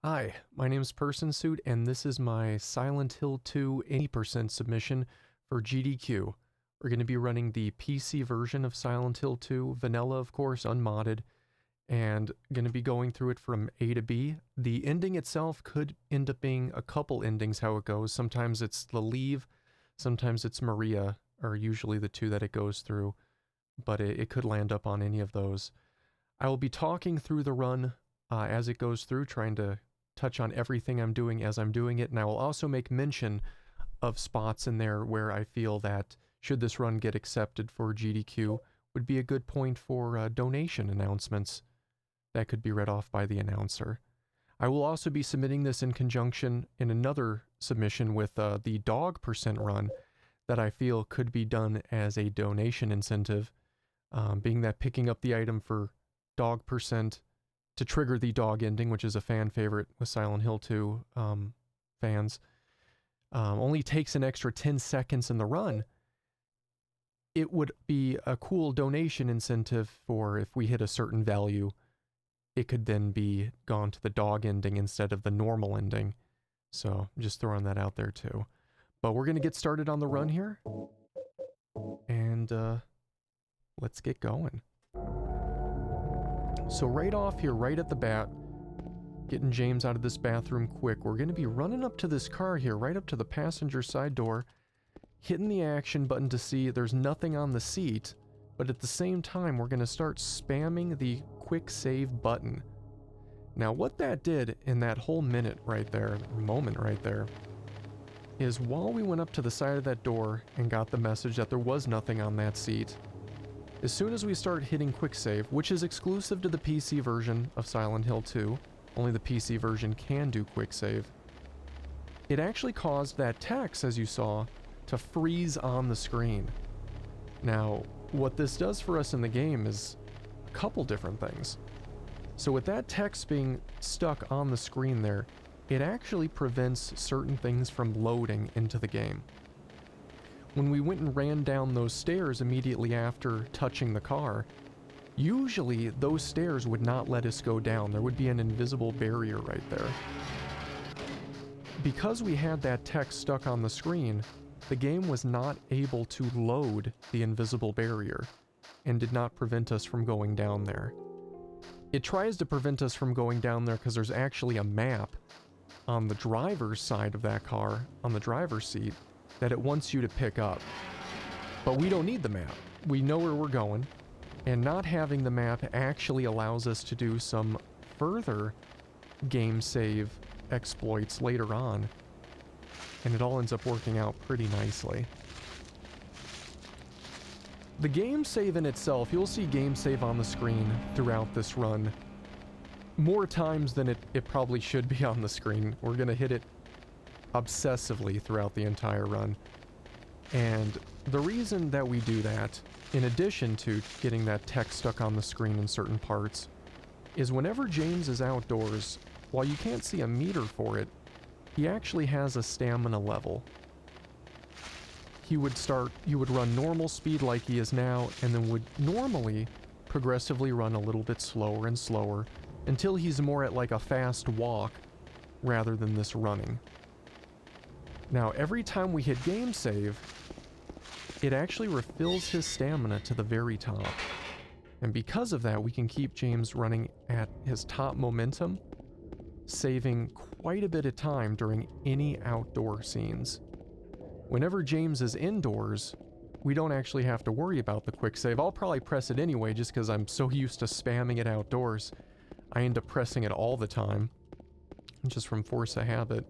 Hi, my name is PersonSuit, and this is my Silent Hill 2 80% submission for GDQ. We're going to be running the PC version of Silent Hill 2, vanilla of course, unmodded, and going to be going through it from A to B. The ending itself could end up being a couple endings how it goes. Sometimes it's the Leave, sometimes it's Maria, are usually the two that it goes through, but it could land up on any of those. I will be talking through the run as it goes through, trying to touch on everything I'm doing as I'm doing it, and I will also make mention of spots in there where I feel that should this run get accepted for GDQ would be a good point for donation announcements that could be read off by the announcer. I will also be submitting this in conjunction in another submission with the dog percent run that I feel could be done as a donation incentive, being that picking up the item for dog percent to trigger the dog ending, which is a fan favorite with Silent Hill 2 fans, only takes an extra 10 seconds in the run. It would be a cool donation incentive for if we hit a certain value, it could then be gone to the dog ending instead of the normal ending. So just throwing that out there too. But we're going to get started on the run here. And let's get going. So right off here, right at the bat, getting James out of this bathroom quick, we're going to be running up to this car here, right up to the passenger side door, hitting the action button to see there's nothing on the seat, but at the same time, we're going to start spamming the quick save button. Now, what that did in that whole minute right there, moment right there, is while we went up to the side of that door and got the message that there was nothing on that seat, as soon as we start hitting quick save, which is exclusive to the PC version of Silent Hill 2, only the PC version can do quick save, it actually caused that text, as you saw, to freeze on the screen. Now, what this does for us in the game is a couple different things. So with that text being stuck on the screen there, it actually prevents certain things from loading into the game. When we went and ran down those stairs immediately after touching the car, usually those stairs would not let us go down. There would be an invisible barrier right there. Because we had that text stuck on the screen, the game was not able to load the invisible barrier and did not prevent us from going down there. It tries to prevent us from going down there because there's actually a map on the driver's side of that car, on the driver's seat, that it wants you to pick up. But we don't need the map. We know where we're going, and not having the map actually allows us to do some further game save exploits later on, and it all ends up working out pretty nicely. The game save in itself, you'll see game save on the screen throughout this run more times than it probably should be on the screen. We're gonna hit it obsessively throughout the entire run. And the reason that we do that, in addition to getting that text stuck on the screen in certain parts, is whenever James is outdoors, while you can't see a meter for it, he actually has a stamina level. You would run normal speed like he is now, and then would normally progressively run a little bit slower and slower until he's more at like a fast walk rather than this running. Now, every time we hit game save, it actually refills his stamina to the very top. And because of that, we can keep James running at his top momentum, saving quite a bit of time during any outdoor scenes. Whenever James is indoors, we don't actually have to worry about the quick save. I'll probably press it anyway just because I'm so used to spamming it outdoors. I end up pressing it all the time, just from force of habit.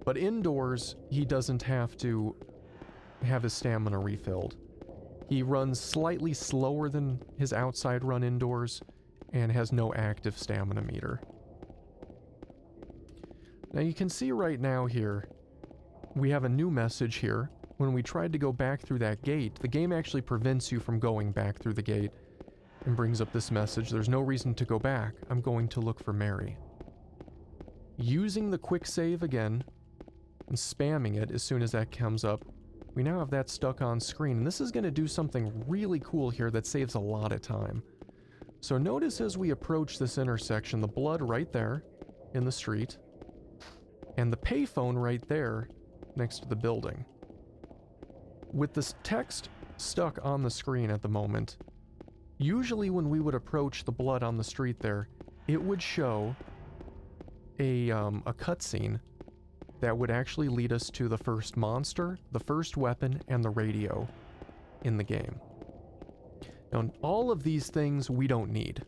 But indoors, he doesn't have to have his stamina refilled. He runs slightly slower than his outside run indoors and has no active stamina meter. Now you can see right now here, we have a new message here. When we tried to go back through that gate, the game actually prevents you from going back through the gate and brings up this message. There's no reason to go back. I'm going to look for Mary. Using the quick save again and spamming it as soon as that comes up, we now have that stuck on screen, and this is going to do something really cool here that saves a lot of time. So notice as we approach this intersection, the blood right there, in the street, and the payphone right there next to the building. With this text stuck on the screen at the moment, usually when we would approach the blood on the street there, it would show a cutscene that would actually lead us to the first monster, the first weapon, and the radio in the game. Now, all of these things we don't need.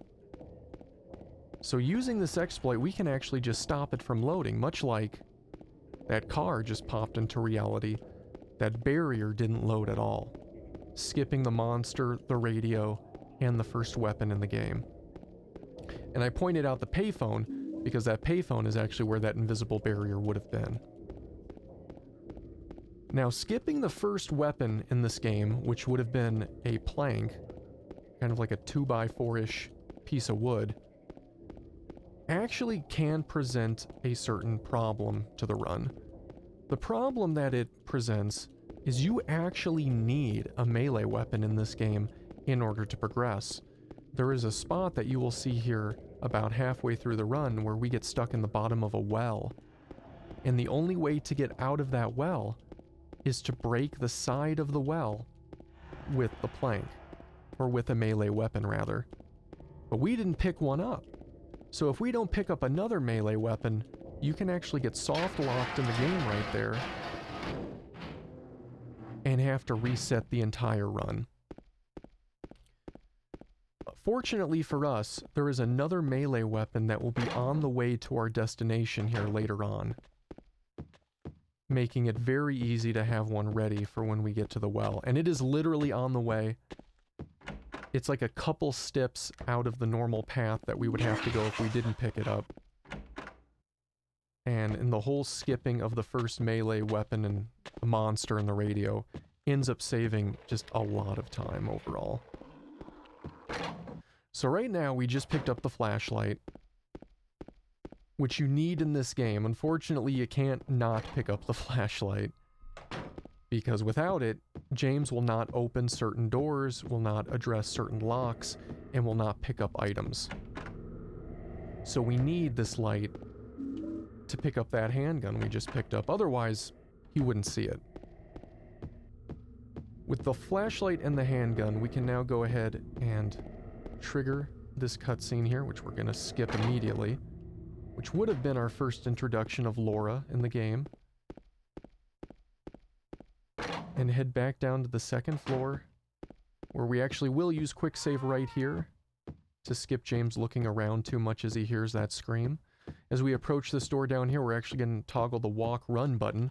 So using this exploit, we can actually just stop it from loading, much like that car just popped into reality. That barrier didn't load at all, skipping the monster, the radio, and the first weapon in the game. And I pointed out the payphone because that payphone is actually where that invisible barrier would have been. Now, skipping the first weapon in this game, which would have been a plank, kind of like a 2x4-ish piece of wood, actually can present a certain problem to the run. The problem that it presents is you actually need a melee weapon in this game in order to progress. There is a spot that you will see here about halfway through the run where we get stuck in the bottom of a well. And the only way to get out of that well is to break the side of the well with the plank, or with a melee weapon rather. But we didn't pick one up. So if we don't pick up another melee weapon, you can actually get soft locked in the game right there and have to reset the entire run. Fortunately for us, there is another melee weapon that will be on the way to our destination here later on, making it very easy to have one ready for when we get to the well. And it is literally on the way. It's like a couple steps out of the normal path that we would have to go if we didn't pick it up. And in the whole skipping of the first melee weapon and the monster and the radio ends up saving just a lot of time overall. So right now we just picked up the flashlight, which you need in this game. Unfortunately, you can't not pick up the flashlight, because without it, James will not open certain doors, will not address certain locks, and will not pick up items. So we need this light to pick up that handgun we just picked up, otherwise he wouldn't see it. With the flashlight and the handgun, we can now go ahead and trigger this cutscene here, which we're going to skip immediately, which would have been our first introduction of Laura in the game. And head back down to the second floor, where we actually will use quick save right here to skip James looking around too much as he hears that scream. As we approach this door down here, we're actually going to toggle the walk run button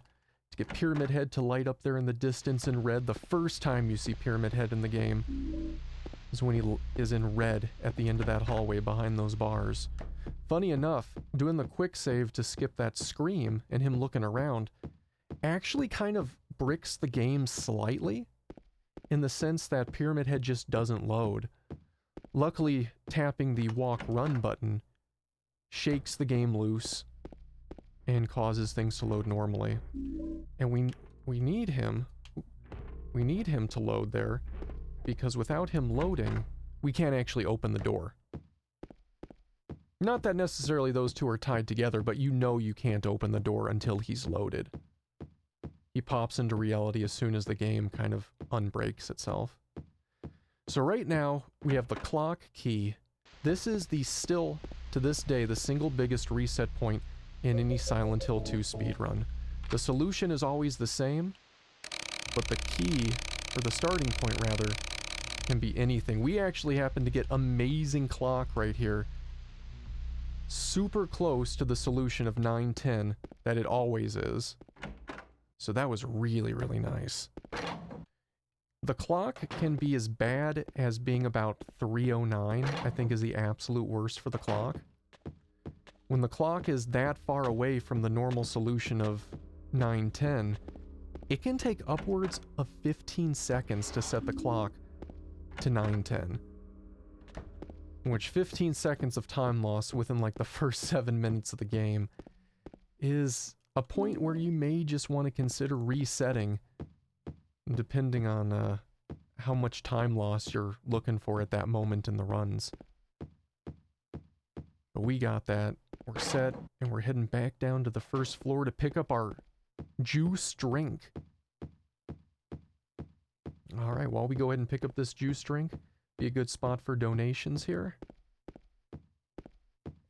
to get Pyramid Head to light up there in the distance in red. The first time you see Pyramid Head in the game is when he is in red at the end of that hallway behind those bars. Funny enough, doing the quick save to skip that scream and him looking around actually kind of bricks the game slightly, in the sense that Pyramid Head just doesn't load. Luckily, tapping the walk run button shakes the game loose and causes things to load normally. And we need him to load there, because without him loading, we can't actually open the door. Not that necessarily those two are tied together, but you know you can't open the door until he's loaded. He pops into reality as soon as the game kind of unbreaks itself. So right now, we have the clock key. This is still, to this day, the single biggest reset point in any Silent Hill 2 speedrun. The solution is always the same, but the key, or the starting point rather, can be anything. We actually happen to get amazing clock right here. Super close to the solution of 910 that it always is. So that was really, really nice. The clock can be as bad as being about 309, I think is the absolute worst for the clock. When the clock is that far away from the normal solution of 910, it can take upwards of 15 seconds to set the clock to 910. Which 15 seconds of time loss within like the first 7 minutes of the game is a point where you may just want to consider resetting, depending on how much time loss you're looking for at that moment in the runs. But we got that. We're set, and we're heading back down to the first floor to pick up our juice drink. Alright, while we go ahead and pick up this juice drink, be a good spot for donations here.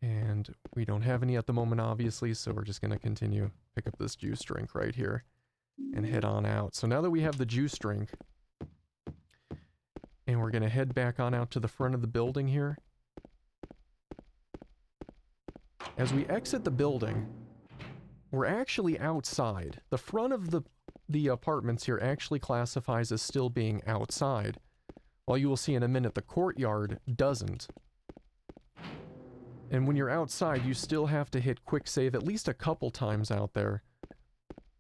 And we don't have any at the moment, obviously, so we're just going to continue pick up this juice drink right here and head on out. So now that we have the juice drink, and we're going to head back on out to the front of the building here. As we exit the building, we're actually outside. The front of the apartments here actually classifies as still being outside, while you will see in a minute the courtyard doesn't. And when you're outside, you still have to hit quick save at least a couple times out there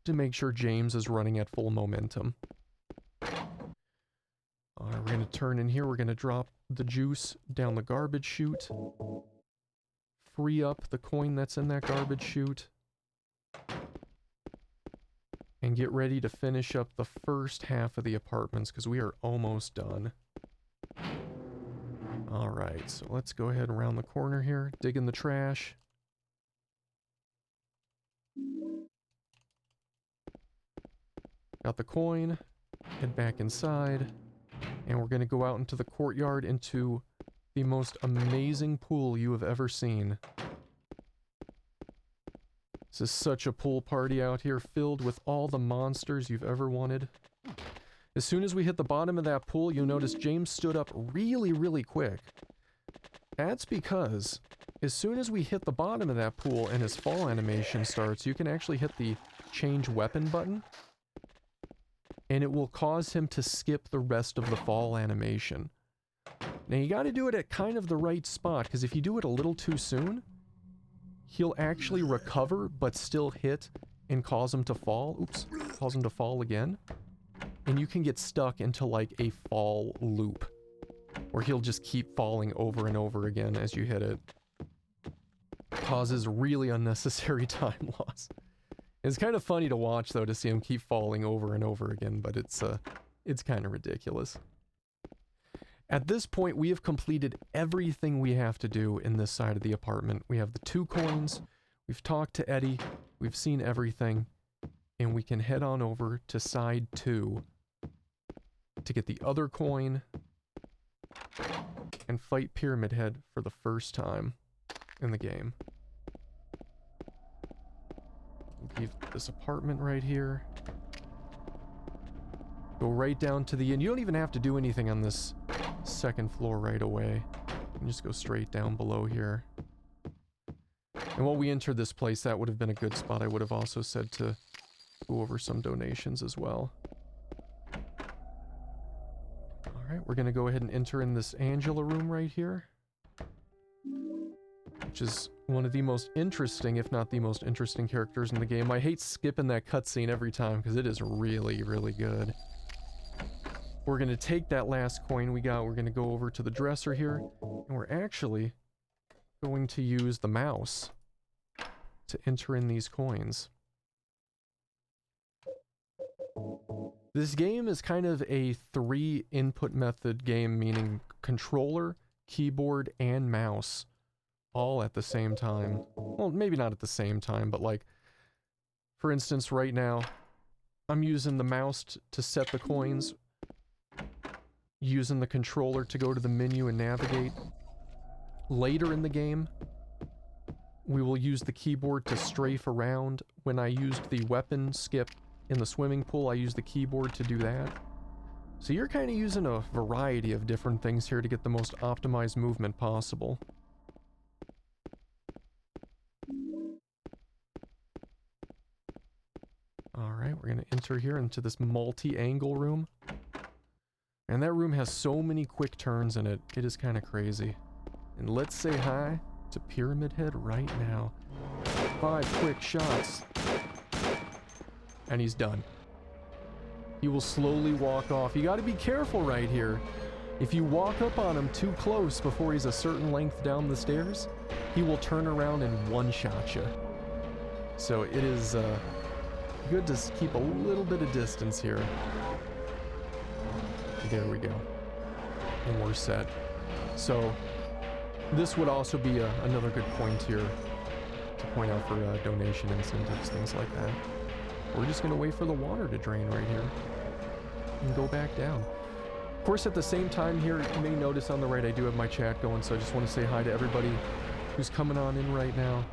to make sure James is running at full momentum. Alright, we're going to turn in here. We're going to drop the juice down the garbage chute. Free up the coin that's in that garbage chute. And get ready to finish up the first half of the apartments because we are almost done. Alright, so let's go ahead and round the corner here, dig in the trash. Got the coin, head back inside, and we're going to go out into the courtyard into the most amazing pool you have ever seen. This is such a pool party out here filled with all the monsters you've ever wanted. As soon as we hit the bottom of that pool, you'll notice James stood up really, really quick. That's because as soon as we hit the bottom of that pool and his fall animation starts, you can actually hit the change weapon button, and it will cause him to skip the rest of the fall animation. Now you gotta do it at kind of the right spot, because if you do it a little too soon, he'll actually recover, but still hit and cause him to fall. Oops, cause him to fall again. And you can get stuck into like a fall loop, where he'll just keep falling over and over again as you hit it. Causes really unnecessary time loss. It's kind of funny to watch though, to see him keep falling over and over again, but it's kind of ridiculous. At this point, we have completed everything we have to do in this side of the apartment. We have the 2 coins, we've talked to Eddie, we've seen everything, and we can head on over to side 2 to get the other coin and fight Pyramid Head for the first time in the game. Leave this apartment right here. Go right down to the inn. You don't even have to do anything on this second floor right away. You can just go straight down below here. And while we entered this place, that would have been a good spot. I would have also said to go over some donations as well. Alright, we're going to go ahead and enter in this Angela room right here, which is one of the most interesting, if not the most interesting characters in the game. I hate skipping that cutscene every time because it is really, really good. We're going to take that last coin we got, we're going to go over to the dresser here, and we're actually going to use the mouse to enter in these coins. This game is kind of a 3 input method game, meaning controller, keyboard, and mouse all at the same time. Well, maybe not at the same time, but like, for instance, right now, I'm using the mouse to set the coins, using the controller to go to the menu and navigate. Later in the game, we will use the keyboard to strafe around. When I used the weapon skip in the swimming pool, I used the keyboard to do that. So you're kind of using a variety of different things here to get the most optimized movement possible. Alright, we're going to enter here into this multi-angle room. And that room has so many quick turns in it, it is kind of crazy. And let's say hi to Pyramid Head right now. 5 quick shots. And he's done. He will slowly walk off. You gotta be careful right here. If you walk up on him too close before he's a certain length down the stairs, he will turn around and one-shot you. So it is good to keep a little bit of distance here. There we go. And we're set. So this would also be another good point here. to point out for donation incentives, things like that. We're just going to wait for the water to drain right here and go back down. Of course, at the same time here, you may notice on the right I do have my chat going, so I just want to say hi to everybody who's coming on in right now,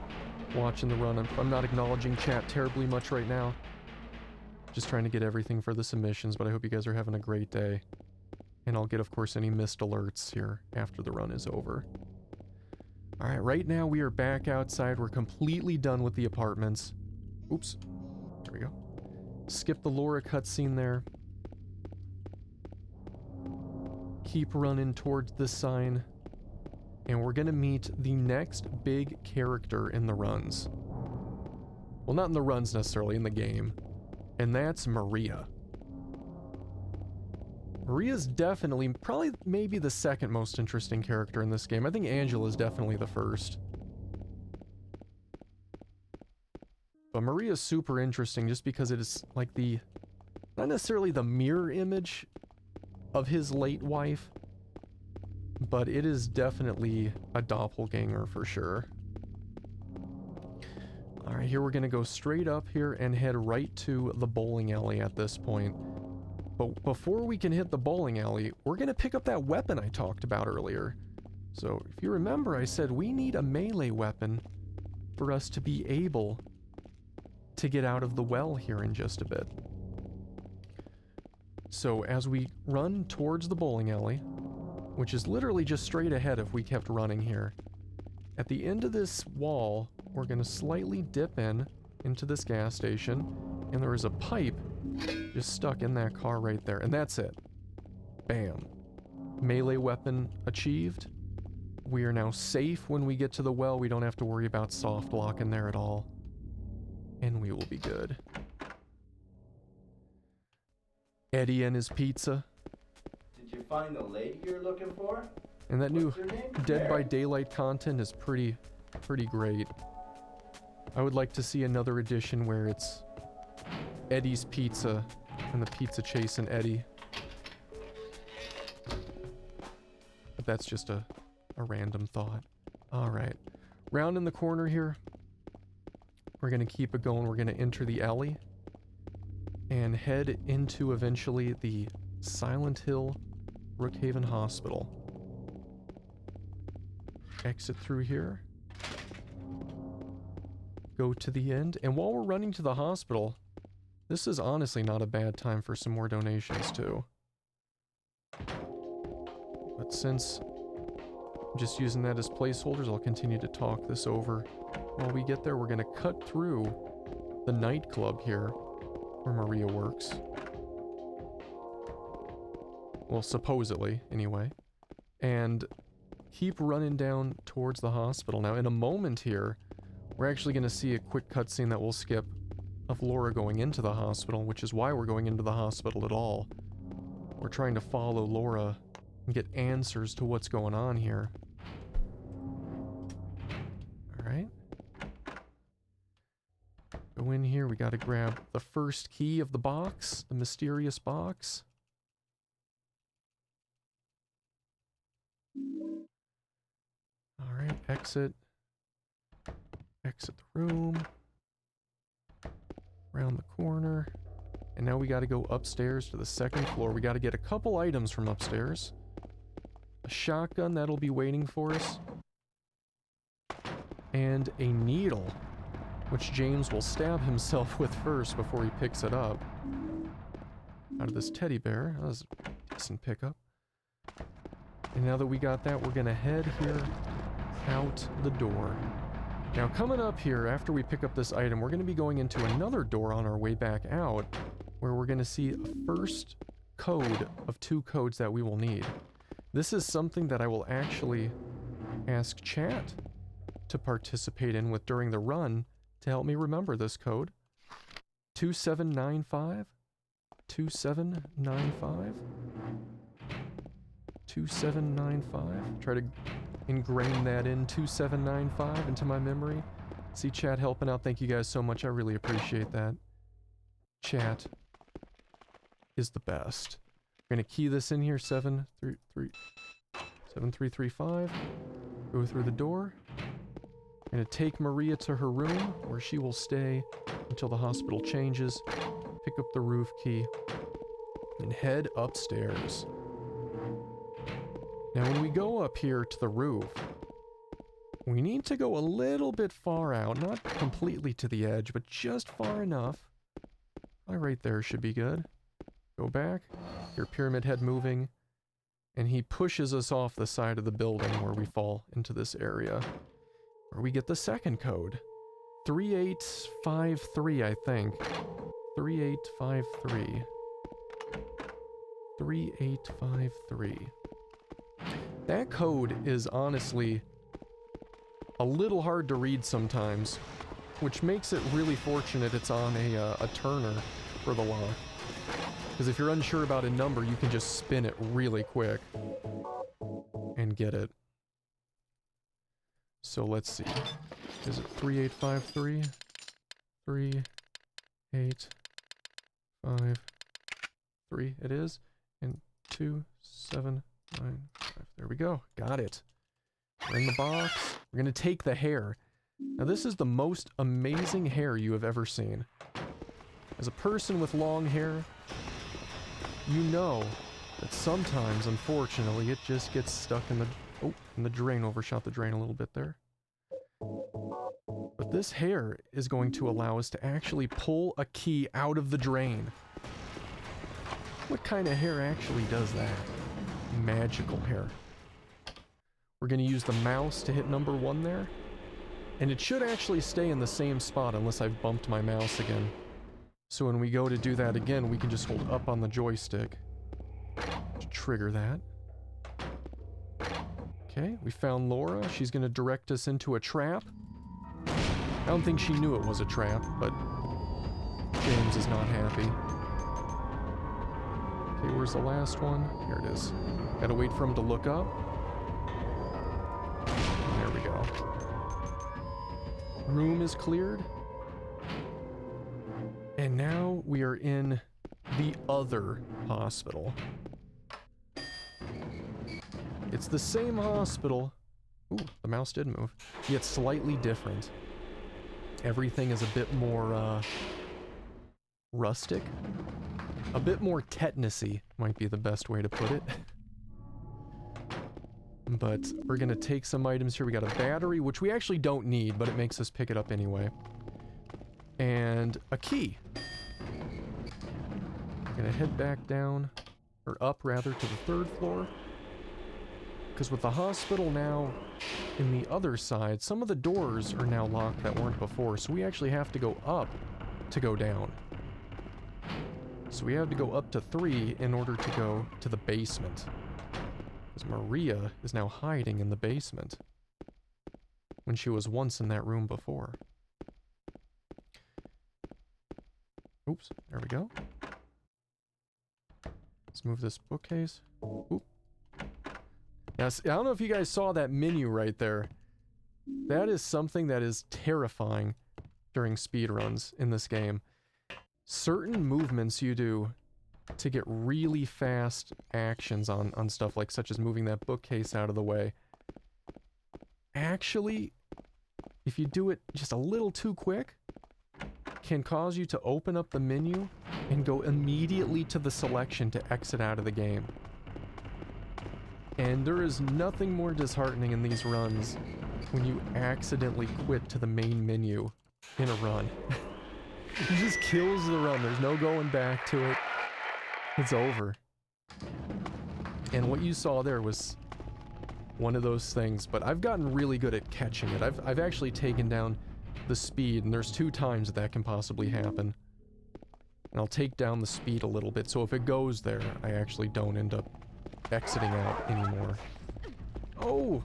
watching the run. I'm not acknowledging chat terribly much right now. Just trying to get everything for the submissions, but I hope you guys are having a great day. And I'll get, of course, any missed alerts here after the run is over. Alright, right now we are back outside. We're completely done with the apartments. Oops. There we go. Skip the Laura cutscene there. Keep running towards the sign. And we're gonna meet the next big character in the runs. Well, not in the runs necessarily, in the game. And that's Maria. Maria's definitely, probably maybe the second most interesting character in this game. I think Angela's definitely the first. But Maria's super interesting just because it is like the, not necessarily the mirror image of his late wife, but it is definitely a doppelganger for sure. Alright, here we're gonna go straight up here and head right to the bowling alley at this point. But before we can hit the bowling alley, we're gonna pick up that weapon I talked about earlier. So, if you remember, I said we need a melee weapon for us to be able to get out of the well here in just a bit. So, as we run towards the bowling alley, which is literally just straight ahead if we kept running here, at the end of this wall, we're gonna slightly dip into this gas station, and there is a pipe just stuck in that car right there, and that's it. Bam. Melee weapon achieved. We are now safe when we get to the well. We don't have to worry about soft lock in there at all. And we will be good. Eddie and his pizza. Did you find the lady you're looking for? And that new What's her name? Dead by Daylight content is pretty great. I would like to see another edition where it's Eddie's Pizza and the pizza chasing Eddie. But that's just a random thought. Alright. Round in the corner here. We're going to keep it going. We're going to enter the alley and head into eventually the Silent Hill Brookhaven Hospital. Exit through here. Go to the end. And while we're running to the hospital, this is honestly not a bad time for some more donations too. But since I'm just using that as placeholders, I'll continue to talk this over. While we get there, we're going to cut through the nightclub here where Maria works. Well, supposedly, anyway. And keep running down towards the hospital. Now, in a moment here, we're actually going to see a quick cutscene that we'll skip of Laura going into the hospital, which is why we're going into the hospital at all. We're trying to follow Laura and get answers to what's going on here. Alright. Go in here, we gotta grab the first key of the box, the mysterious box. Alright, exit. Exit the room. Around the corner. And now we gotta go upstairs to the second floor. We gotta get a couple items from upstairs. A shotgun that'll be waiting for us. And a needle, which James will stab himself with first before he picks it up. Out of this teddy bear. That was a decent pickup. And now that we got that, we're gonna head here out the door. Now coming up here, after we pick up this item, we're gonna be going into another door on our way back out, where we're gonna see a first code of 2 codes that we will need. This is something that I will actually ask chat to participate in with during the run to help me remember this code. 2795? 2795? 2795? Try to ingrain that in 2795 into my memory. See chat helping out. Thank you guys so much. I really appreciate that. Chat is the best. We're gonna key this in here. 7335. Go through the door. I'm gonna take Maria to her room, where she will stay until the hospital changes, pick up the roof key, and head upstairs. Now when we go up here to the roof, we need to go a little bit far out, not completely to the edge, but just far enough. Probably right there should be good. Go back, hear Pyramid Head moving, and he pushes us off the side of the building where we fall into this area, where we get the second code. 3853, I think. 3853. 3853. That code is honestly a little hard to read sometimes, which makes it really fortunate it's on a turner for the lock. Because if you're unsure about a number, you can just spin it really quick and get it. So let's see. Is it 3853? 3853. It is. And 2795. There we go. Got it. We're in the box. We're going to take the hair. Now this is the most amazing hair you have ever seen. As a person with long hair, you know that sometimes, unfortunately, it just gets stuck in the... Oh, and the drain overshot the drain a little bit there. But this hair is going to allow us to actually pull a key out of the drain. What kind of hair actually does that? Magical hair. We're going to use the mouse to hit number 1 there. And it should actually stay in the same spot unless I've bumped my mouse again. So when we go to do that again, we can just hold up on the joystick to trigger that. Okay, we found Laura. She's going to direct us into a trap. I don't think she knew it was a trap, but James is not happy. Okay, where's the last one? Here it is. Gotta wait for him to look up. There we go. Room is cleared. And now we are in the other hospital. It's the same hospital. Ooh, the mouse did move. Yet slightly different. Everything is a bit more, rustic. A bit more tetanusy might be the best way to put it. But we're gonna take some items here. We got a battery, which we actually don't need, but it makes us pick it up anyway. And a key. We're gonna head back down, or up rather, to the 3rd floor. Because with the hospital now in the other side, some of the doors are now locked that weren't before, so we actually have to go up to go down. So we have to go up to 3 in order to go to the basement. Because Maria is now hiding in the basement, when she was once in that room before. Oops, there we go. Let's move this bookcase. Oop. Now, I don't know if you guys saw that menu right there. That is something that is terrifying during speedruns in this game. Certain movements you do to get really fast actions on stuff like such as moving that bookcase out of the way. Actually, if you do it just a little too quick, can cause you to open up the menu and go immediately to the selection to exit out of the game. And there is nothing more disheartening in these runs when you accidentally quit to the main menu in a run. It just kills the run. There's no going back to it. It's over. And what you saw there was one of those things, but I've gotten really good at catching it. I've actually taken down the speed, and there's 2 times that can possibly happen. And I'll take down the speed a little bit, so if it goes there, I actually don't end up exiting out anymore. Oh!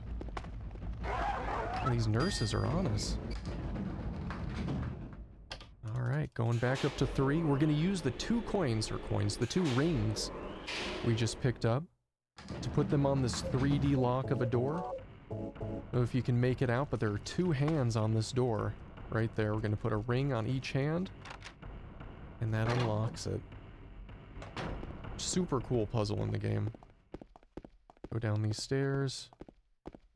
And these nurses are on us. Alright, going back up to 3. We're going to use the 2 the 2 rings we just picked up to put them on this 3D lock of a door. I don't know if you can make it out, but there are 2 hands on this door. Right there, we're going to put a ring on each hand, and that unlocks it. Super cool puzzle in the game. Go down these stairs,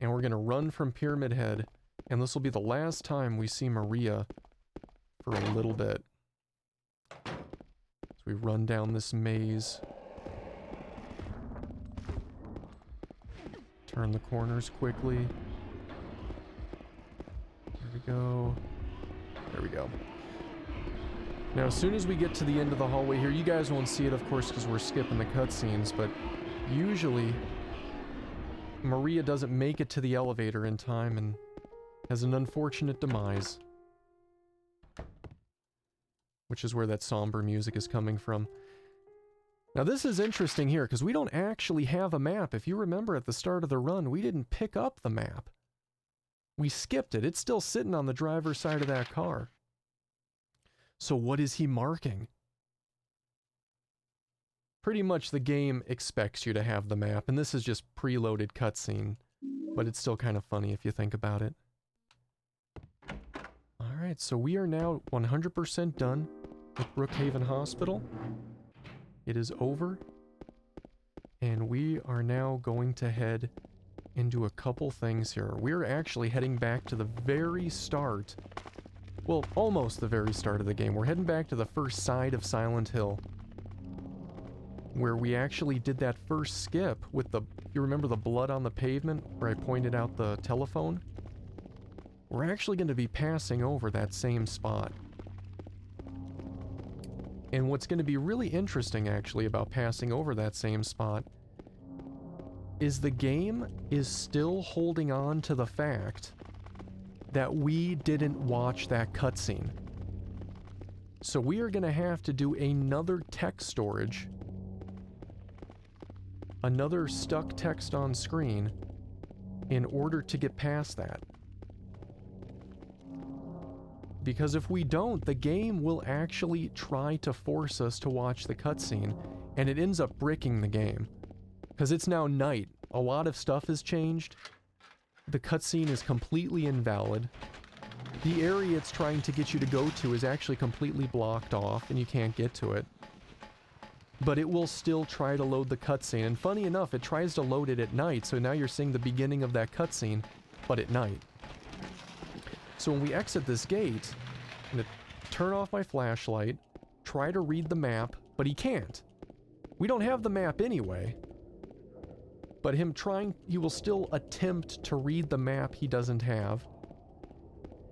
and we're going to run from Pyramid Head And this will be the last time we see Maria for a little bit. So we run down this maze. Turn the corners quickly. There we go. There we go. Now, as soon as we get to the end of the hallway here, you guys won't see it, of course, because we're skipping the cutscenes, but usually Maria doesn't make it to the elevator in time and has an unfortunate demise. Which is where that somber music is coming from. Now this is interesting here, because we don't actually have a map. If you remember at the start of the run, we didn't pick up the map. We skipped it. It's still sitting on the driver's side of that car. So what is he marking? Pretty much the game expects you to have the map, and this is just preloaded cutscene, but it's still kind of funny if you think about it. Alright, so we are now 100% done with Brookhaven Hospital. It is over, and we are now going to head into a couple things here. We're actually heading back to the very start. Well, almost the very start of the game. We're heading back to the first side of Silent Hill, where we actually did that first skip with the, you remember the blood on the pavement where I pointed out the telephone? We're actually going to be passing over that same spot. And what's going to be really interesting actually about passing over that same spot is the game is still holding on to the fact that we didn't watch that cutscene. So we are going to have to do another text storage, another stuck text on screen, in order to get past that. Because if we don't, the game will actually try to force us to watch the cutscene, and it ends up bricking the game. Because it's now night. A lot of stuff has changed. The cutscene is completely invalid. The area it's trying to get you to go to is actually completely blocked off, and you can't get to it. But it will still try to load the cutscene, and funny enough, it tries to load it at night, so now you're seeing the beginning of that cutscene, but at night. So when we exit this gate, I'm gonna turn off my flashlight, try to read the map, but he can't. We don't have the map anyway. But him trying, he will still attempt to read the map he doesn't have,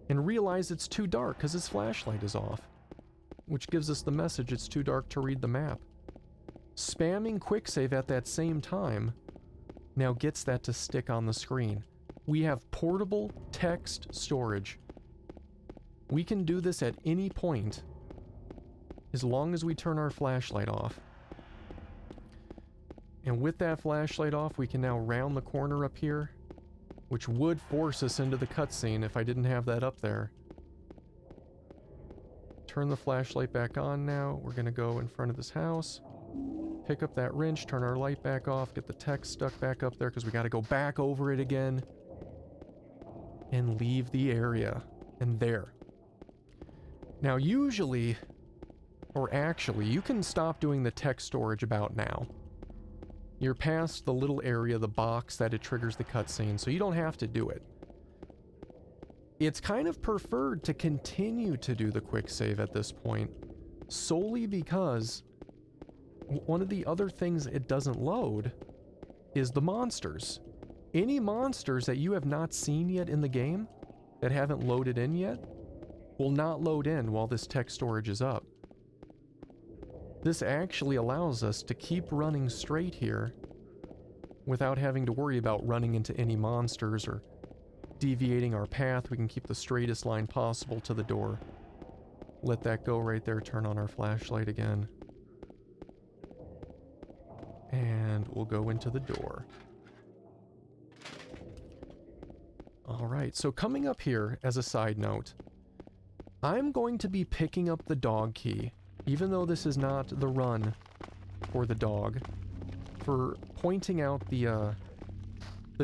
and realize it's too dark because his flashlight is off, which gives us the message it's too dark to read the map. Spamming quick save at that same time now gets that to stick on the screen. We have portable text storage. We can do this at any point as long as we turn our flashlight off. And with that flashlight off, we can now round the corner up here, which would force us into the cutscene if I didn't have that up there. Turn the flashlight back on now. We're gonna go in front of this house, pick up that wrench, turn our light back off, get the text stuck back up there because we gotta go back over it again, and leave the area. And there. Now usually, or actually, you can stop doing the text storage about now. You're past the little area, the box that it triggers the cutscene, so you don't have to do it. It's kind of preferred to continue to do the quick save at this point, solely because one of the other things it doesn't load is the monsters. Any monsters that you have not seen yet in the game, that haven't loaded in yet, will not load in while this text storage is up. This actually allows us to keep running straight here without having to worry about running into any monsters or deviating our path. We can keep the straightest line possible to the door. Let that go right there, turn on our flashlight again. And we'll go into the door. Alright, so coming up here as a side note, I'm going to be picking up the dog key, even though this is not the run for the dog, for pointing out the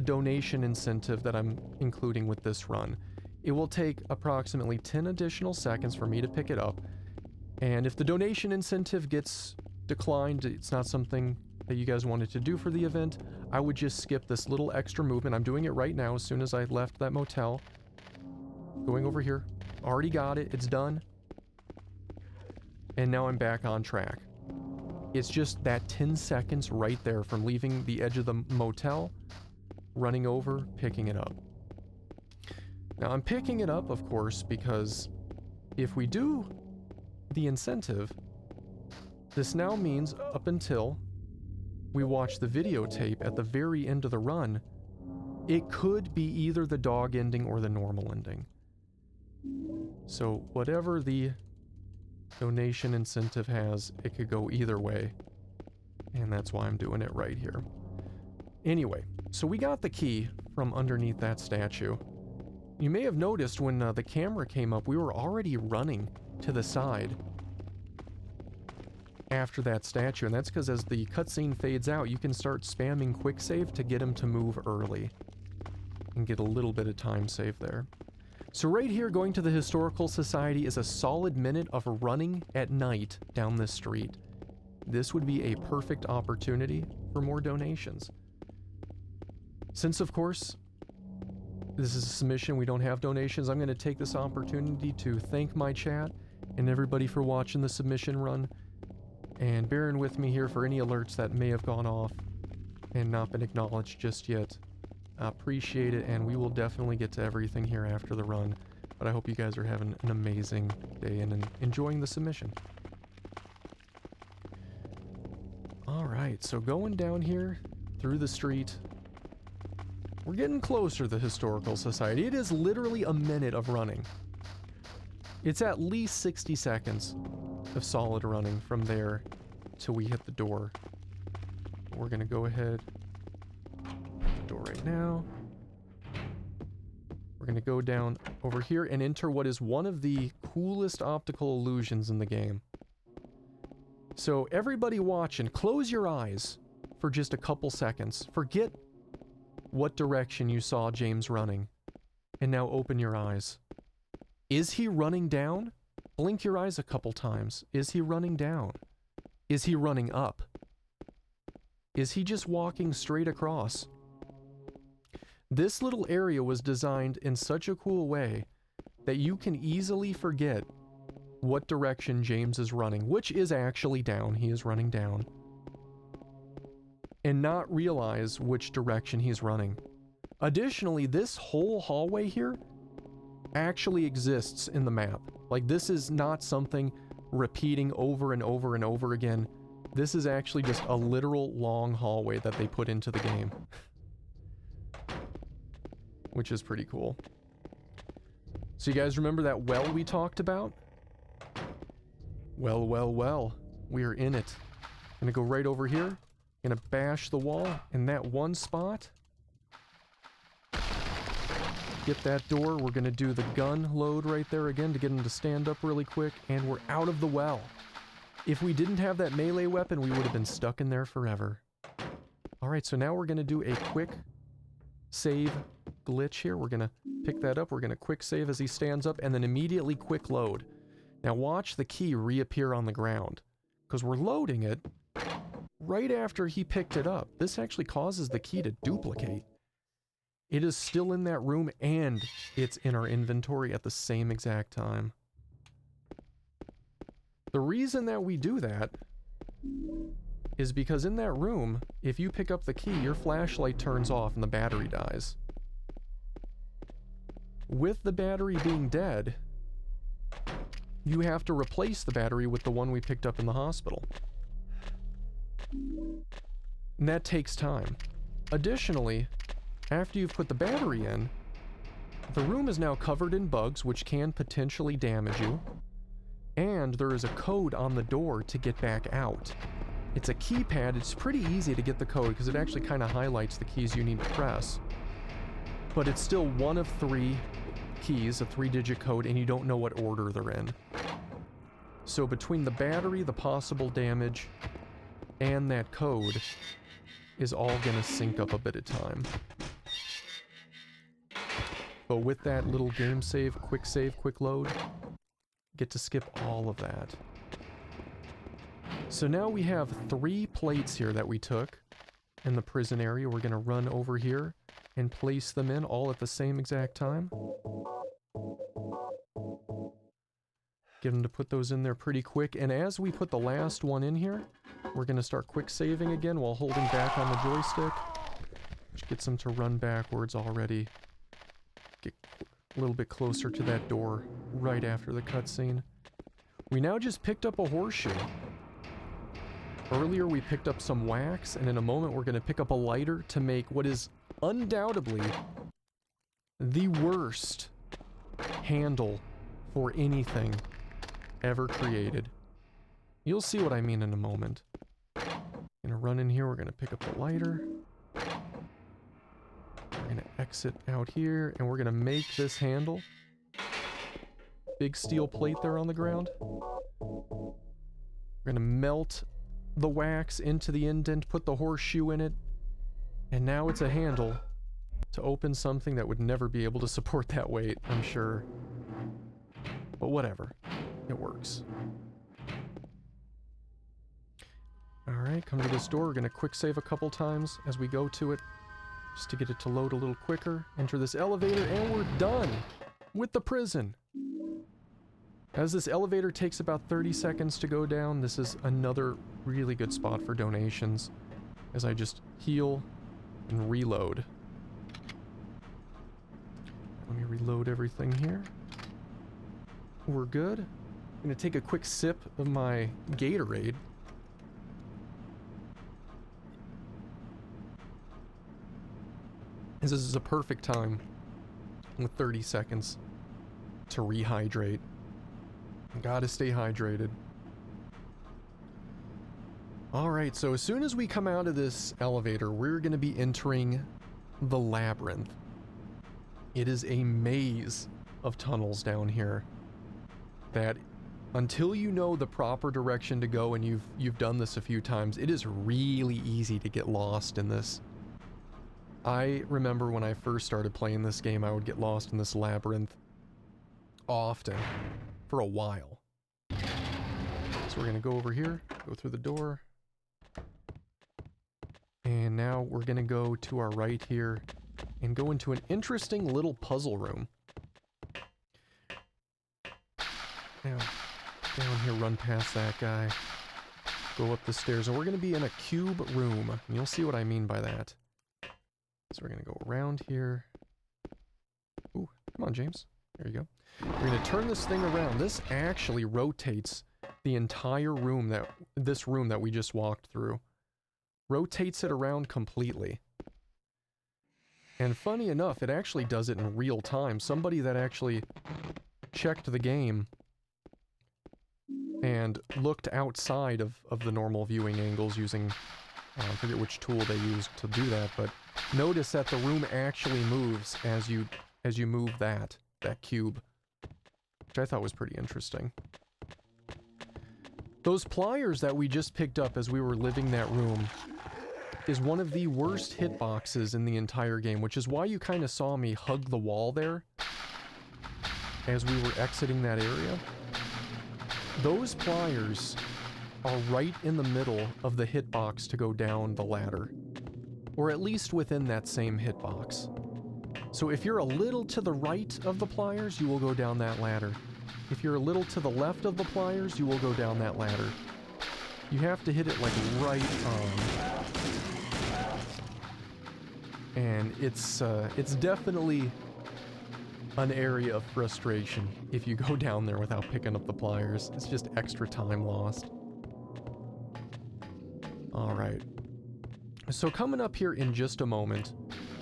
donation incentive that I'm including with this run. It will take approximately 10 additional seconds for me to pick it up, and if the donation incentive gets declined, it's not something that you guys wanted to do for the event, I would just skip this little extra movement. I'm doing it right now as soon as I left that motel. Going over here. Already got it. It's done. And now I'm back on track. It's just that 10 seconds right there from leaving the edge of the motel, running over, picking it up. Now I'm picking it up, of course, because if we do the incentive, this now means up until we watch the videotape at the very end of the run, it could be either the dog ending or the normal ending. So whatever the donation incentive has, it could go either way. And that's why I'm doing it right here. Anyway, so we got the key from underneath that statue. You may have noticed when the camera came up, we were already running to the side after that statue, and that's because as the cutscene fades out, you can start spamming quick save to get him to move early and get a little bit of time save there. So right here, going to the Historical Society is a solid minute of running at night down this street. This would be a perfect opportunity for more donations. Since, of course, this is a submission, we don't have donations, I'm going to take this opportunity to thank my chat and everybody for watching the submission run, and bearing with me here for any alerts that may have gone off and not been acknowledged just yet. I appreciate it, and we will definitely get to everything here after the run, but I hope you guys are having an amazing day and enjoying the submission. Alright, so going down here through the street, we're getting closer to the Historical Society. It is literally a minute of running. It's at least 60 seconds of solid running from there till we hit the door. We're gonna go ahead, hit the door right now. We're gonna go down over here and enter what is one of the coolest optical illusions in the game. So everybody watching, close your eyes for just a couple seconds. Forget what direction you saw James running, and now open your eyes. Is he running down? Blink your eyes a couple times. Is he running down? Is he running up? Is he just walking straight across? This little area was designed in such a cool way that you can easily forget what direction James is running, which is actually down. He is running down. And not realize which direction he's running. Additionally, this whole hallway here actually exists in the map. Like, this is not something repeating over and over and over again. This is actually just a literal long hallway that they put into the game. Which is pretty cool. So you guys remember that well we talked about? Well, well, well. We're in it. Gonna go right over here. Gonna bash the wall in that one spot. Get that door. We're gonna do the gun load right there again to get him to stand up really quick, and we're out of the well. If we didn't have that melee weapon, we would have been stuck in there forever. Alright, so now we're gonna do a quick save glitch here. We're gonna pick that up. We're gonna quick save as he stands up, and then immediately quick load. Now watch the key reappear on the ground, because we're loading it right after he picked it up. This actually causes the key to duplicate. It is still in that room, and it's in our inventory at the same exact time. The reason that we do that is because in that room, if you pick up the key, your flashlight turns off and the battery dies. With the battery being dead, you have to replace the battery with the one we picked up in the hospital. And that takes time. Additionally, after you've put the battery in, the room is now covered in bugs which can potentially damage you, and there is a code on the door to get back out. It's a keypad. It's pretty easy to get the code because it actually kind of highlights the keys you need to press, but it's still one of 3 keys, a 3-digit code, and you don't know what order they're in. So between the battery, the possible damage, and that code is all gonna sink up a bit of time. But with that little game save, quick load, get to skip all of that. So now we have 3 plates here that we took in the prison area. We're gonna run over here and place them in all at the same exact time. Get them to put those in there pretty quick. And as we put the last one in here, we're going to start quick saving again while holding back on the joystick. Which gets them to run backwards already. Get a little bit closer to that door right after the cutscene. We now just picked up a horseshoe. Earlier we picked up some wax, and in a moment we're going to pick up a lighter to make what is undoubtedly the worst handle for anything ever created. You'll see what I mean in a moment. Gonna run in here, we're gonna pick up the lighter. We're gonna exit out here, and we're gonna make this handle. Big steel plate there on the ground. We're gonna melt the wax into the indent, put the horseshoe in it, and now it's a handle to open something that would never be able to support that weight, I'm sure. But whatever. It works. Alright, come to this door. We're going to quick save a couple times as we go to it, just to get it to load a little quicker. Enter this elevator, and we're done with the prison. As this elevator takes about 30 seconds to go down, this is another really good spot for donations, as I just heal and reload. Let me reload everything here. We're good. I'm going to take a quick sip of my Gatorade. This is a perfect time with 30 seconds to rehydrate. Gotta stay hydrated. Alright, so as soon as we come out of this elevator, we're going to be entering the Labyrinth. It is a maze of tunnels down here that, until you know the proper direction to go, and you've done this a few times, it is really easy to get lost in this. I remember when I first started playing this game, I would get lost in this labyrinth often, for a while. So we're going to go over here, go through the door, and now we're going to go to our right here and go into an interesting little puzzle room. Now, down here, run past that guy, go up the stairs, and we're going to be in a cube room, and you'll see what I mean by that. So we're going to go around here. Ooh, come on, James. There you go. We're going to turn this thing around. This actually rotates the entire room that we just walked through. Rotates it around completely. And funny enough, it actually does it in real time. Somebody that actually checked the game and looked outside of the normal viewing angles using, I forget which tool they used to do that, but notice that the room actually moves as you move that cube, which I thought was pretty interesting. Those pliers that we just picked up as we were leaving that room is one of the worst hitboxes in the entire game, which is why you kind of saw me hug the wall there as we were exiting that area. Those pliers are right in the middle of the hitbox to go down the ladder, or at least within that same hitbox. So if you're a little to the right of the pliers, you will go down that ladder. If you're a little to the left of the pliers, you will go down that ladder. You have to hit it like right on. And it's definitely an area of frustration if you go down there without picking up the pliers. It's just extra time lost. Alright. So coming up here in just a moment,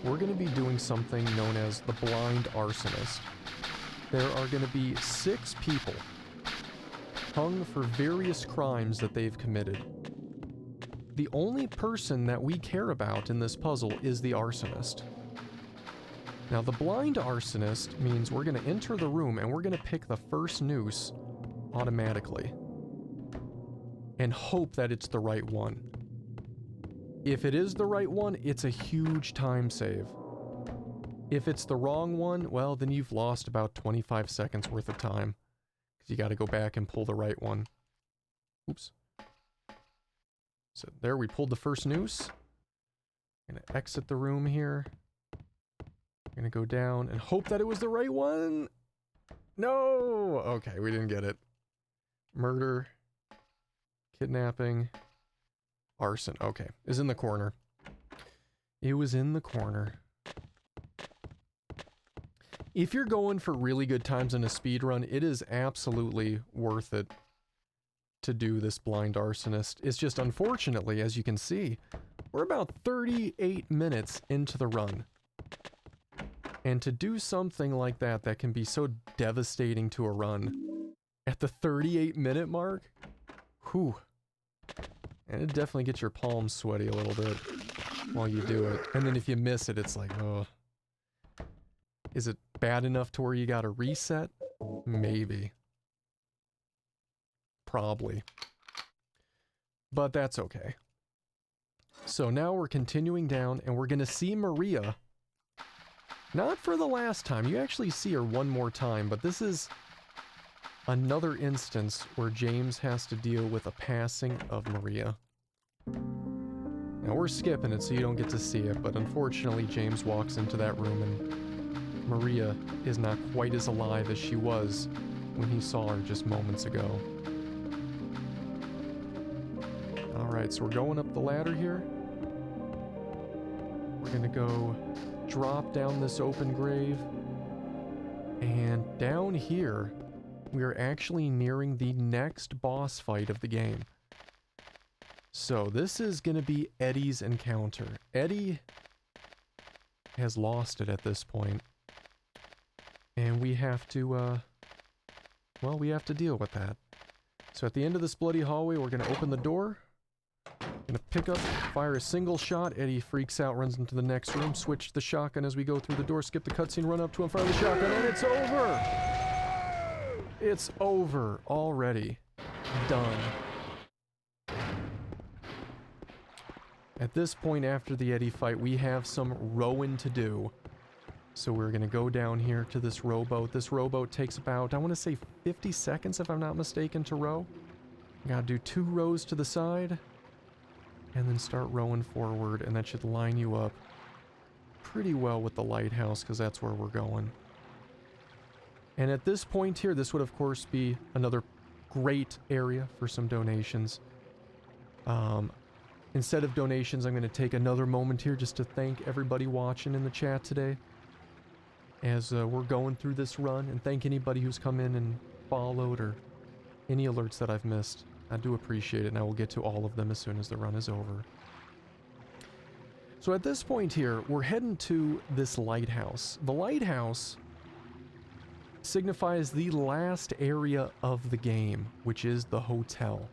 we're going to be doing something known as the Blind Arsonist. There are going to be 6 people hung for various crimes that they've committed. The only person that we care about in this puzzle is the Arsonist. Now, the Blind Arsonist means we're going to enter the room and we're going to pick the first noose automatically and hope that it's the right one. If it is the right one, it's a huge time save. If it's the wrong one, well, then you've lost about 25 seconds worth of time, because you got to go back and pull the right one. Oops. So there, we pulled the first noose. I'm going to exit the room here. I'm going to go down and hope that it was the right one. No! Okay, we didn't get it. Murder, kidnapping, arson. Okay, is in the corner. It was in the corner. If you're going for really good times in a speed run, it is absolutely worth it to do this blind arsonist. It's just, unfortunately, as you can see, we're about 38 minutes into the run. And to do something like that that can be so devastating to a run at the 38-minute mark, whew. And it definitely gets your palms sweaty a little bit while you do it. And then if you miss it, it's like, oh. Is it bad enough to where you gotta reset? Maybe. Probably. But that's okay. So now we're continuing down, and we're gonna see Maria. Not for the last time. You actually see her one more time, but this is another instance where James has to deal with a passing of Maria. Now we're skipping it so you don't get to see it, but unfortunately James walks into that room and Maria is not quite as alive as she was when he saw her just moments ago. Alright, so we're going up the ladder here. We're gonna go drop down this open grave. And down here, we are actually nearing the next boss fight of the game. So this is going to be Eddie's encounter. Eddie has lost it at this point. And we have to, well, we have to deal with that. So at the end of this bloody hallway, we're going to open the door. Going to pick up, fire a single shot. Eddie freaks out, runs into the next room. Switch the shotgun as we go through the door. Skip the cutscene, run up to him, fire the shotgun, and it's over! It's over already. Done. At this point after the Eddie fight, we have some rowing to do. So we're going to go down here to this rowboat. This rowboat takes about, I want to say 50 seconds if I'm not mistaken to row. Gotta do 2 rows to the side. And then start rowing forward, and that should line you up pretty well with the lighthouse, because that's where we're going. And at this point here, this would of course be another great area for some donations. Instead of donations, I'm going to take another moment here just to thank everybody watching in the chat today as we're going through this run, and thank anybody who's come in and followed or any alerts that I've missed. I do appreciate it, and I will get to all of them as soon as the run is over. So at this point here, we're heading to this lighthouse. The lighthouse signifies the last area of the game, which is the hotel.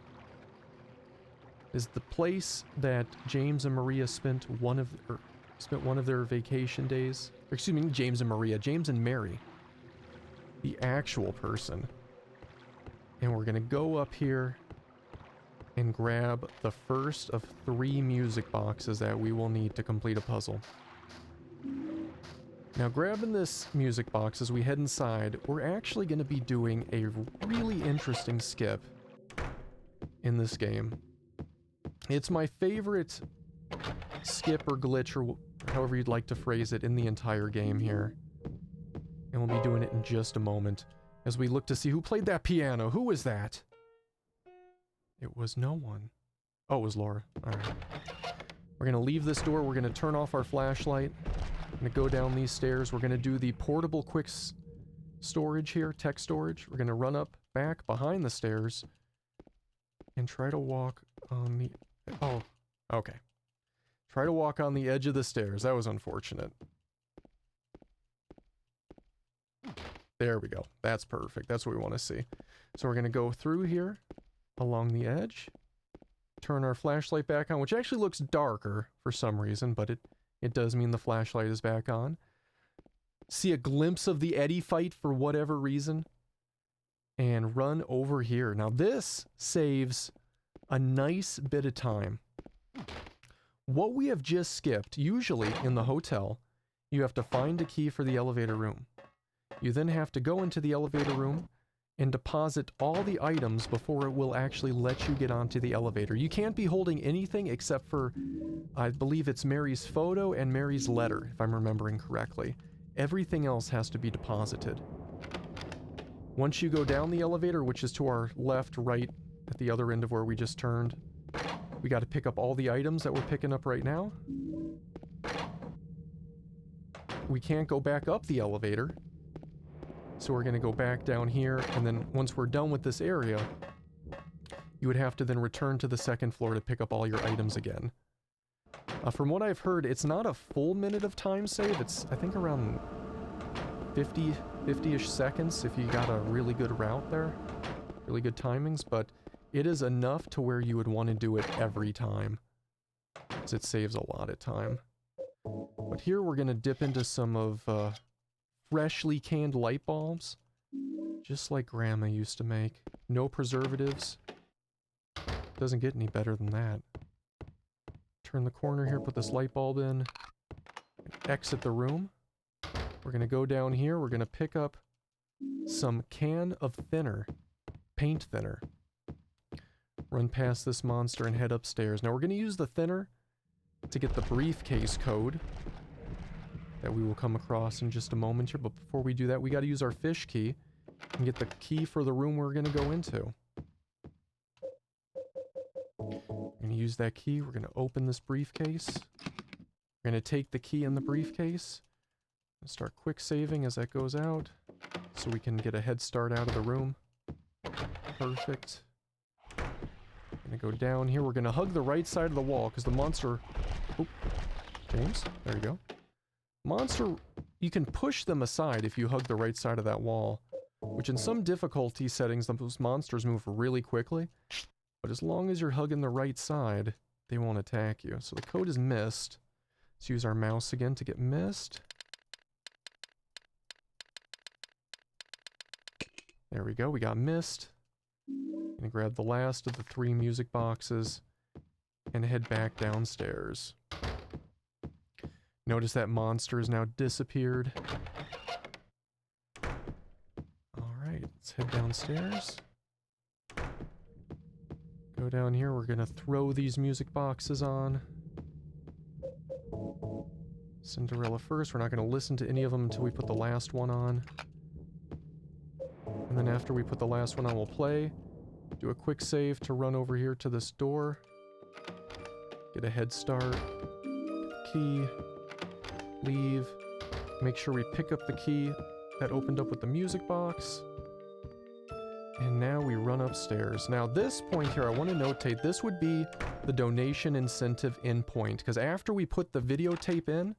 Is the place that James and Maria spent one of their vacation days. Excuse me, James and Maria, James and Mary, the actual person. And we're gonna go up here and grab the first of 3 music boxes that we will need to complete a puzzle. Now, grabbing this music box as we head inside, we're actually going to be doing a really interesting skip in this game. It's my favorite skip or glitch, or however you'd like to phrase it, in the entire game here. And we'll be doing it in just a moment as we look to see who played that piano. Who was that? It was no one. Oh, it was Laura. Alright. We're going to leave this door. We're going to turn off our flashlight. We're going to go down these stairs. We're going to do the portable quick storage here, tech storage. We're going to run up back behind the stairs and try to walk on the... Oh, okay. Try to walk on the edge of the stairs. That was unfortunate. There we go. That's perfect. That's what we want to see. So we're going to go through here along the edge. Turn our flashlight back on, which actually looks darker for some reason, but it does mean the flashlight is back on. See a glimpse of the Eddie fight for whatever reason. And run over here. Now this saves a nice bit of time. What we have just skipped, usually in the hotel, you have to find a key for the elevator room. You then have to go into the elevator room and deposit all the items before it will actually let you get onto the elevator. You can't be holding anything except for, I believe it's Mary's photo and Mary's letter, if I'm remembering correctly. Everything else has to be deposited. Once you go down the elevator, which is to our left, right, at the other end of where we just turned, we got to pick up all the items that we're picking up right now. We can't go back up the elevator, so we're going to go back down here, and then once we're done with this area, you would have to then return to the second floor to pick up all your items again. From what I've heard, it's not a full minute of time save. It's, I think, around 50-ish seconds if you got a really good route there. Really good timings, but it is enough to where you would want to do it every time, because it saves a lot of time. But here we're going to dip into some of freshly canned light bulbs, just like Grandma used to make. No preservatives. Doesn't get any better than that. Turn the corner here, put this light bulb in, exit the room. We're going to go down here, we're going to pick up some can of thinner, paint thinner. Run past this monster and head upstairs. Now we're going to use the thinner to get the briefcase code that we will come across in just a moment here, but before we do that, we got to use our fish key and get the key for the room we're going to go into. We're going to use that key, we're going to open this briefcase. We're going to take the key in the briefcase and start quick saving as that goes out, so we can get a head start out of the room. Perfect. Gonna go down here. We're gonna hug the right side of the wall because the monster... Oop. James, there you go. Monster, you can push them aside if you hug the right side of that wall, which in some difficulty settings, those monsters move really quickly. But as long as you're hugging the right side, they won't attack you. So the code is missed. Let's use our mouse again to get missed. There we go, we got missed. Gonna grab the last of the 3 music boxes and head back downstairs. Notice that monster has now disappeared. Alright, let's head downstairs. Go down here, we're gonna throw these music boxes on. Cinderella first, we're not gonna listen to any of them until we put the last one on. And then after we put the last one on, we'll play. Do a quick save to run over here to this door. Get a head start. Key. Leave. Make sure we pick up the key that opened up with the music box. And now we run upstairs. Now this point here, I want to notate, this would be the donation incentive endpoint. Because after we put the videotape in,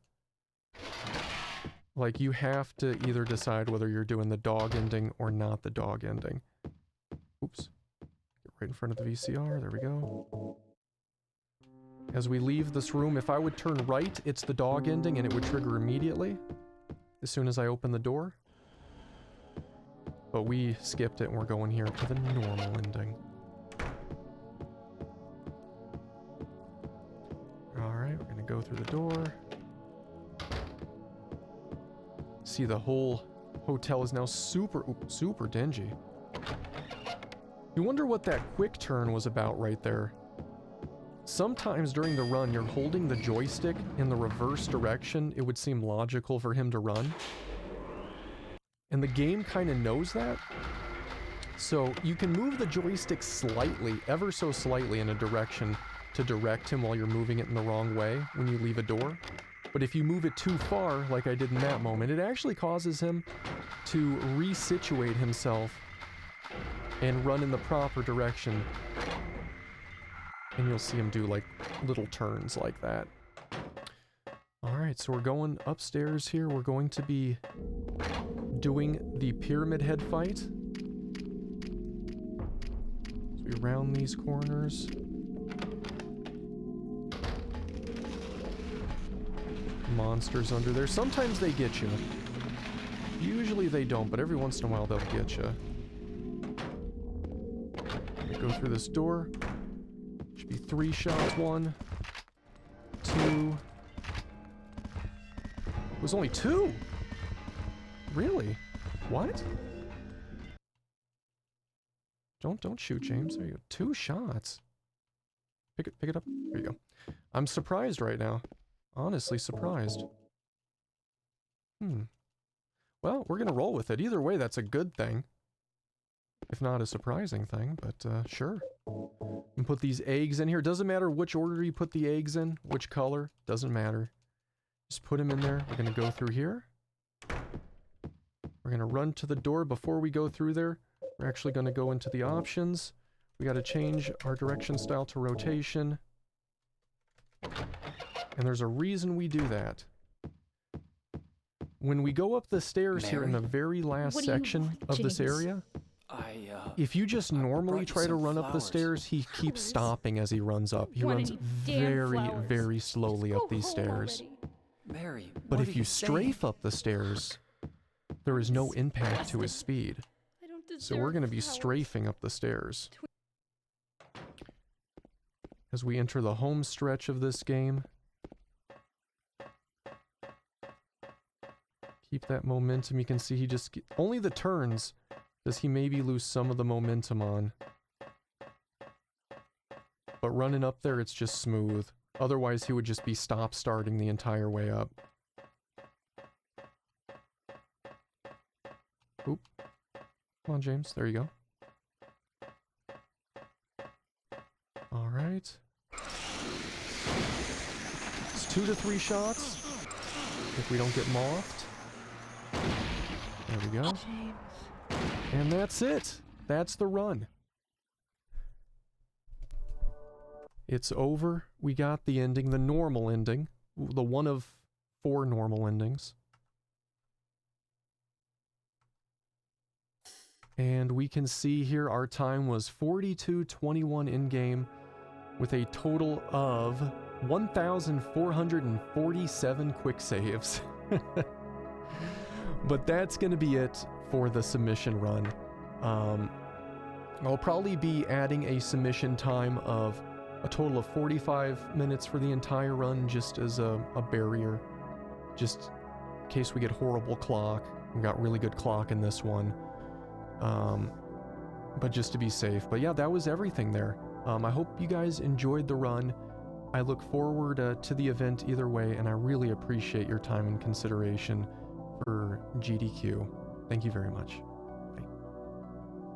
like, you have to either decide whether you're doing the dog ending or not the dog ending. Oops. Get right in front of the VCR. There we go. As we leave this room, if I would turn right, it's the dog ending and it would trigger immediately as soon as I open the door. But we skipped it and we're going here to the normal ending. Alright, we're gonna go through the door. See, the whole hotel is now super dingy. You wonder what that quick turn was about right there. Sometimes during the run, you're holding the joystick in the reverse direction. It would seem logical for him to run. And the game kind of knows that. So you can move the joystick slightly, ever so slightly in a direction to direct him while you're moving it in the wrong way when you leave a door. But if you move it too far, like I did in that moment, it actually causes him to resituate himself and run in the proper direction. And you'll see him do like little turns like that. Alright, so we're going upstairs here. We're going to be doing the pyramid head fight. So we round these corners. Monsters under there. Sometimes they get you. Usually they don't, but every once in a while they'll get you. Go through this door. Should be 3 shots. 1, 2. It was only 2? Really? What? Don't shoot, James. There you go. 2 shots. Pick it up. There you go. I'm surprised right now. Honestly surprised. Well, we're gonna roll with it. Either way, that's a good thing. if not a surprising thing, but sure. And put these eggs in here. Doesn't matter which order you put the eggs in, which color, doesn't matter. Just put them in there. We're going to go through here. We're going to run to the door. Before we go through there, we're actually going to go into the options. We got to change our direction style to rotation. And there's a reason we do that. When we go up the stairs here in the very last section of this area, if you just normally try to run up the stairs, he keeps stopping as he runs up. He runs very, very slowly up these stairs. Mary, But if you strafe up the stairs, there is no impact to his speed. So we're going to be strafing up the stairs. As we enter the home stretch of this game. Keep that momentum. You can see he just... Only the turns does he maybe lose some of the momentum on. But running up there, it's just smooth. Otherwise, he would just be stop-starting the entire way up. Oop. Come on, James. There you go. Alright. It's 2 to 3 shots. If we don't get mouthed. There we go. And that's it. That's the run. It's over. We got the ending, the normal ending. The one of 4 normal endings. And we can see here our time was 42:21 in-game with a total of 1,447 quick saves. But that's going to be it for the submission run. I'll probably be adding a submission time of a total of 45 minutes for the entire run, just as a barrier. Just in case we get horrible clock. We got really good clock in this one. But just to be safe. But yeah, that was everything there. I hope you guys enjoyed the run. I look forward to the event either way, and I really appreciate your time and consideration for GDQ. Thank you very much.